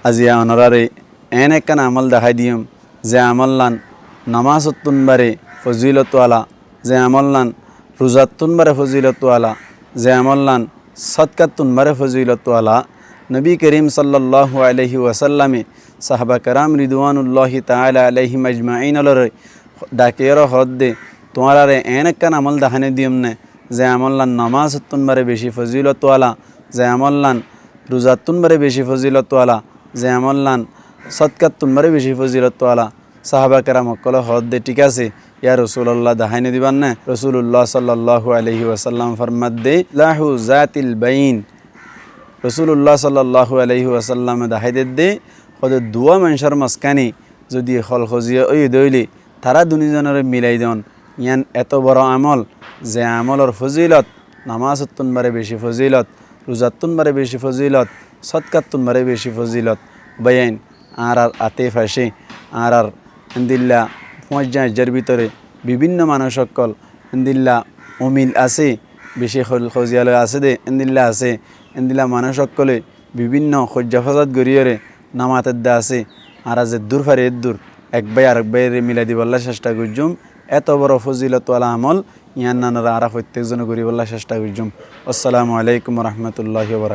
আজিয়া অনরারে N একখান আমল দেখাই দিম যে আমল্লান নামাজতুন বারে ফজিলতওয়ালা, যে আমল্লান রোজাতুন বারে ফজিলতওয়ালা, যে আমল্লান সদকাতুন বারে ফজিলতওয়ালা। নবী করিম সাল্লাল্লাহু আলাইহি ওয়াসাল্লামে সাহাবা কারাম রিদওয়ানুল্লাহি তাআলা আলাইহিম আজমাইন লরে ডাকের হদ্দে তোমারে এন একখান আমল দেখানে দিম নে যে আমল্লান নামাজতুন বারে বেশি ফজিলতওয়ালা, যে আমল্লান রোজাতুন বারে বেশি ফজিলতওয়ালা, যে আমল্লান সদকাতুন বারে বেশি ফজিলতওয়ালা। সাহাবা কেরাম কল হদ দে ঠিক আছে ইয়া রসুল্লাহ দাহাইনে দিবান না। রসুল্লাহ সাল্লাল্লাহু আলাইহি ওয়াসাল্লাম ফরমাত দে লাহু জাতিল বাইন। রসুল্লাহ সাল্লাল্লাহু আলাইহি ওয়াসাল্লাম দাহাইদে দে হদ দুয়া মানুষের মাঝখানে যদি হল খজিয়া ওই দইলে তারা দুজনের মিলাই দেন ইয়ান এত বড় আমল যে আমলর ফজিলত নামাজতুন বারে বেশি ফজিলত, রোজাতুন বারে বেশি ফজিলত, সদকাতুন বারে বেশি ফজিলত। বয়ান আর আতে ফাঁসে আর হিন্দিল্লা পঞ্চায়েতের ভিতরে বিভিন্ন মানুষ সকল হিন্দিল্লা অমিল আছে, বেশি খজিয়ালয় আছে দে হিন্দিল্লা আছে। হিন্দিল্লা মানুষ সকলে বিভিন্ন খজ্জা ফজাত গড়িয়রে নামাতের দা আছে। আর যে দূর ফারে দূর এক ভাই আরেক ভাইয়ের মিলাই দিবল্লা চেষ্টা করছুম। এত বড় ফজিলতওয়ালা আমল ইয়ান নানারা আর প্রত্যেকজনে করিবল্লা চেষ্টা করছুম। আসসালামু আলাইকুম রহমতুল্লাহি ওয়া বারাকাতুহু।